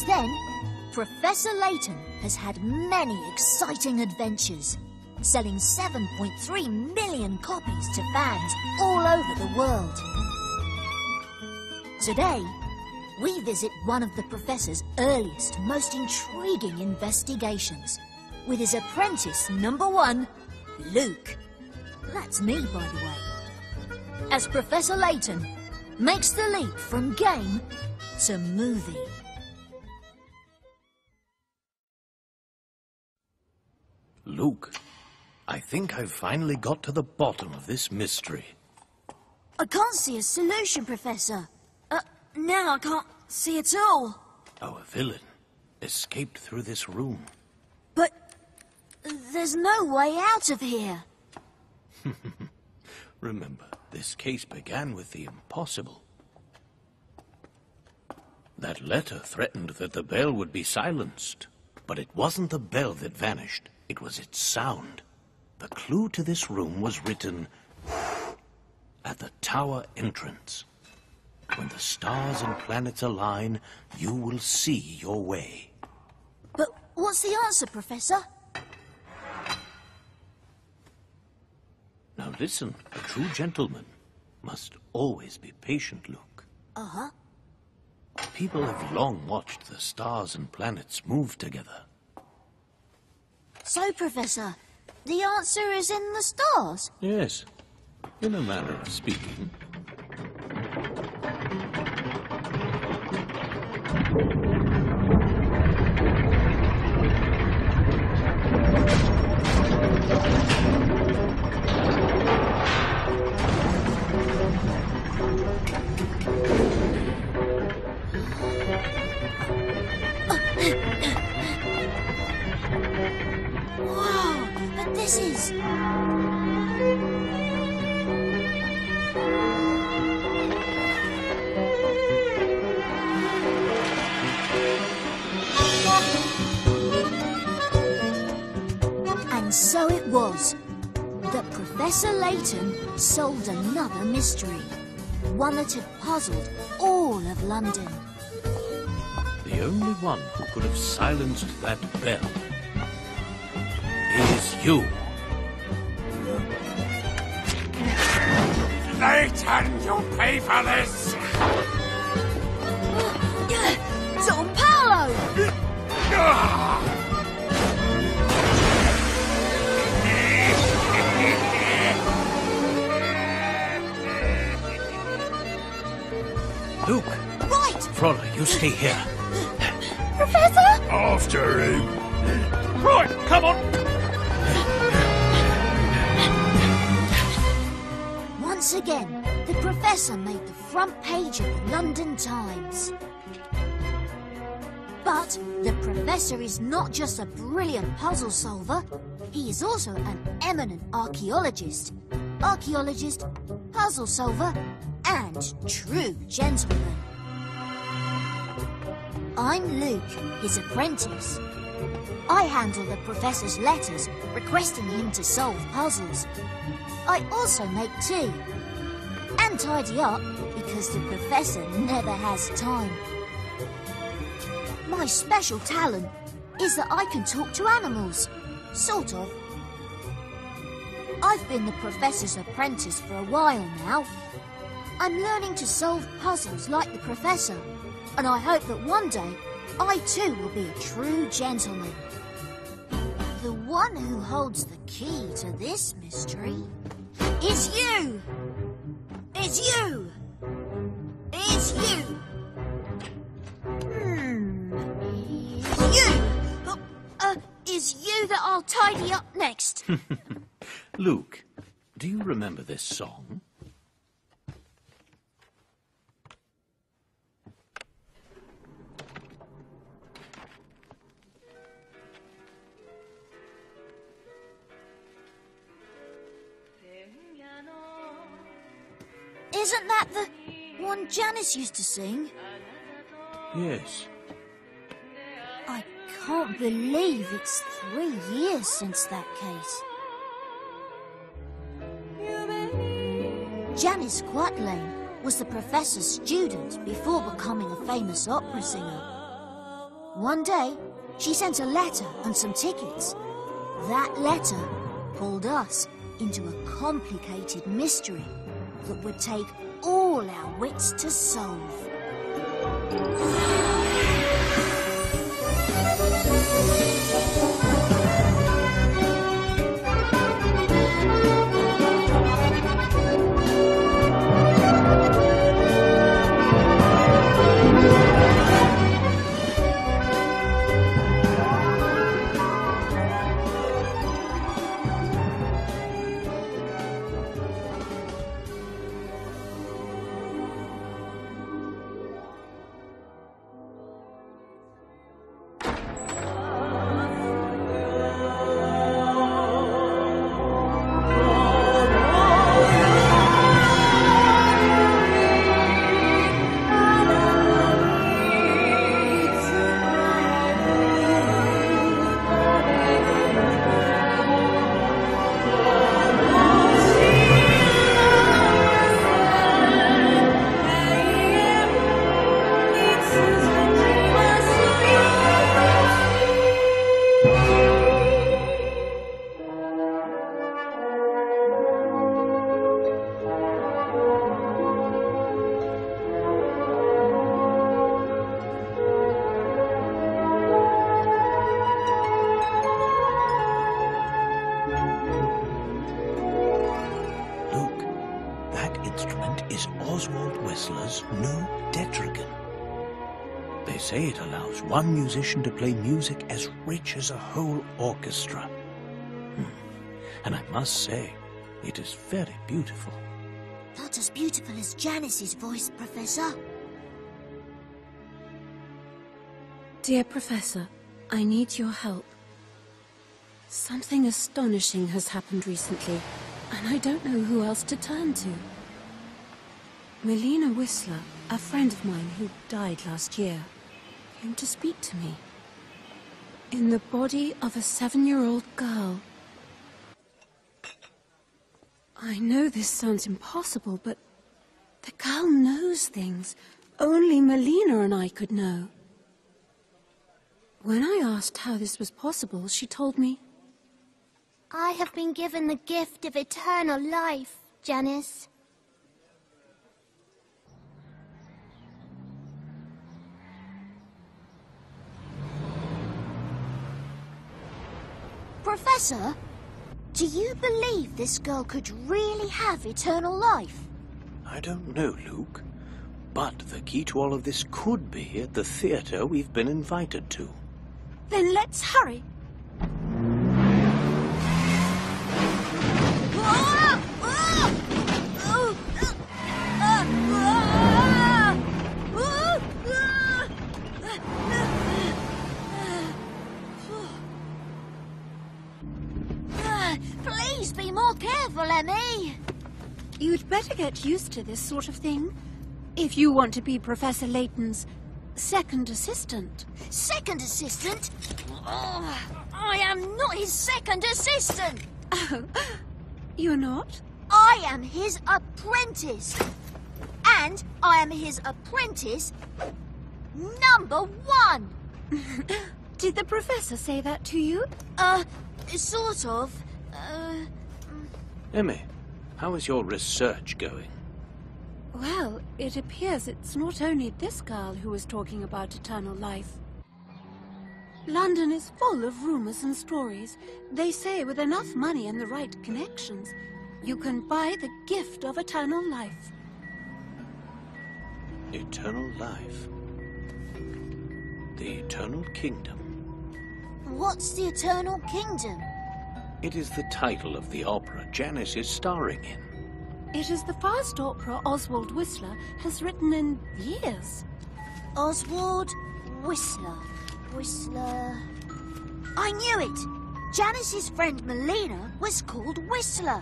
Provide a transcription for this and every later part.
Since then, Professor Layton has had many exciting adventures, selling 7.3 million copies to fans all over the world. Today, we visit one of the Professor's earliest, most intriguing investigations with his apprentice #1, Luke. That's me, by the way. As Professor Layton makes the leap from game to movie. Luke, I think I've finally got to the bottom of this mystery. I can't see a solution, Professor. Now I can't see at all. Our villain escaped through this room. But there's no way out of here. Remember, this case began with the impossible. That letter threatened that the bell would be silenced. But it wasn't the bell that vanished. It was its sound. The clue to this room was written at the tower entrance. When the stars and planets align, you will see your way. But what's the answer, Professor? Now listen, a true gentleman must always be patient, Luke. Uh-huh. People have long watched the stars and planets move together. So, Professor, the answer is in the stars? Yes, in a manner of speaking. Wow, but this is... And so it was that Professor Layton solved another mystery, one that had puzzled all of London. The only one who could have silenced that bell is you. Layton, you'll pay for this! Don Paolo! Luke! Right! Frollo, you stay here. Professor! After him! Right, come on! Once again, the Professor made the front page of the London Times. But the Professor is not just a brilliant puzzle solver, he is also an eminent archaeologist. Archaeologist, puzzle solver, and true gentleman. I'm Luke, his apprentice. I handle the Professor's letters requesting him to solve puzzles. I also make tea and tidy up because the Professor never has time. My special talent is that I can talk to animals, sort of. I've been the Professor's apprentice for a while now. I'm learning to solve puzzles like the Professor, and I hope that one day I too will be a true gentleman. The one who holds the key to this mystery is you! It's you! It's you! It's you! Is you that I'll tidy up next? Luke, do you remember this song? Isn't that the one Janice used to sing? Yes. I can't believe it's 3 years since that case. Janice Quatlane was the Professor's student before becoming a famous opera singer. One day, she sent a letter and some tickets. That letter pulled us into a complicated mystery that would take all our wits to solve. Oswald Whistler's new Tetragon. They say it allows one musician to play music as rich as a whole orchestra. And I must say, it is very beautiful. Not as beautiful as Janice's voice, Professor. Dear Professor, I need your help. Something astonishing has happened recently, and I don't know who else to turn to. Melina Whistler, a friend of mine who died last year, came to speak to me. In the body of a 7-year-old girl. I know this sounds impossible, but the girl knows things only Melina and I could know. When I asked how this was possible, she told me, I have been given the gift of eternal life, Janice. Professor, do you believe this girl could really have eternal life? I don't know, Luke. But the key to all of this could be at the theater we've been invited to. Then let's hurry. Please be more careful, Emmy. You'd better get used to this sort of thing, if you want to be Professor Layton's second assistant. Second assistant? Oh, I am not his second assistant. Oh, you're not? I am his apprentice. And I am his apprentice #1. Did the professor say that to you? Sort of. Emmy, how is your research going? Well, it appears it's not only this girl who is talking about eternal life. London is full of rumors and stories. They say with enough money and the right connections, you can buy the gift of eternal life. Eternal life. The Eternal Kingdom. What's the Eternal Kingdom? It is the title of the opera Janice is starring in. It is the first opera Oswald Whistler has written in years. Oswald Whistler. Whistler... I knew it! Janice's friend Melina was called Whistler.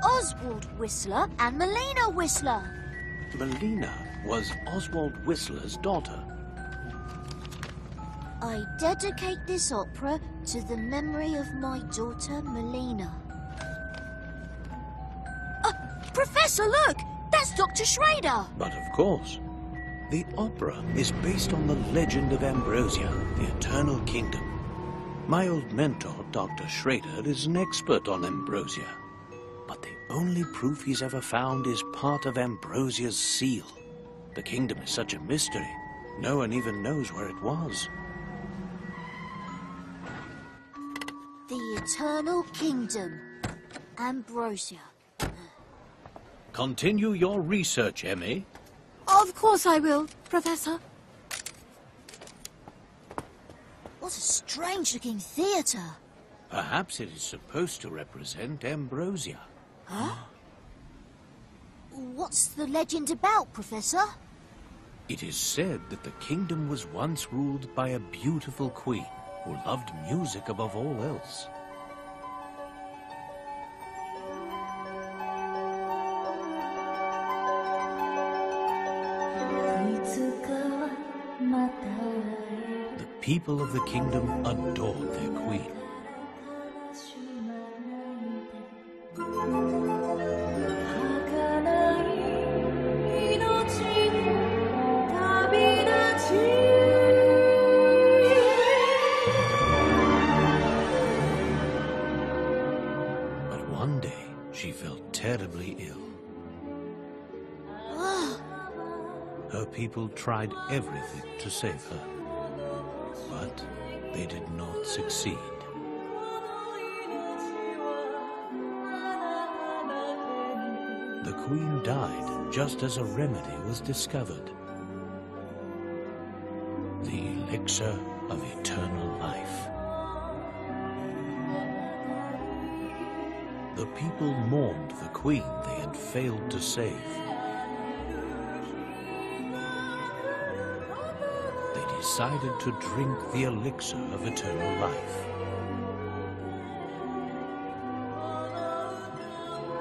Oswald Whistler and Melina Whistler. Melina was Oswald Whistler's daughter. I dedicate this opera to the memory of my daughter Melina. Professor, look! That's Dr. Schrader! But of course, The opera is based on the legend of Ambrosia, the Eternal Kingdom. My old mentor, Dr. Schrader, is an expert on Ambrosia. But the only proof he's ever found is part of Ambrosia's seal. The kingdom is such a mystery, no one even knows where it was. The Eternal Kingdom. Ambrosia. Continue your research, Emmy. Of course I will, Professor. What a strange-looking theatre. Perhaps it is supposed to represent Ambrosia. Huh? What's the legend about, Professor? It is said that the kingdom was once ruled by a beautiful queen who loved music above all else. The people of the kingdom adored their queen. But one day, she fell terribly ill. Her people tried everything to save her, but they did not succeed. The queen died just as a remedy was discovered. The elixir of eternal life. The people mourned the queen they had failed to save. Decided to drink the elixir of eternal life.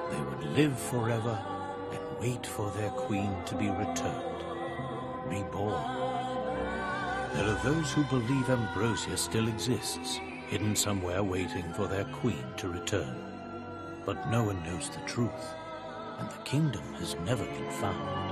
They would live forever and wait for their queen to be returned, reborn. There are those who believe Ambrosia still exists, hidden somewhere waiting for their queen to return. But no one knows the truth, and the kingdom has never been found.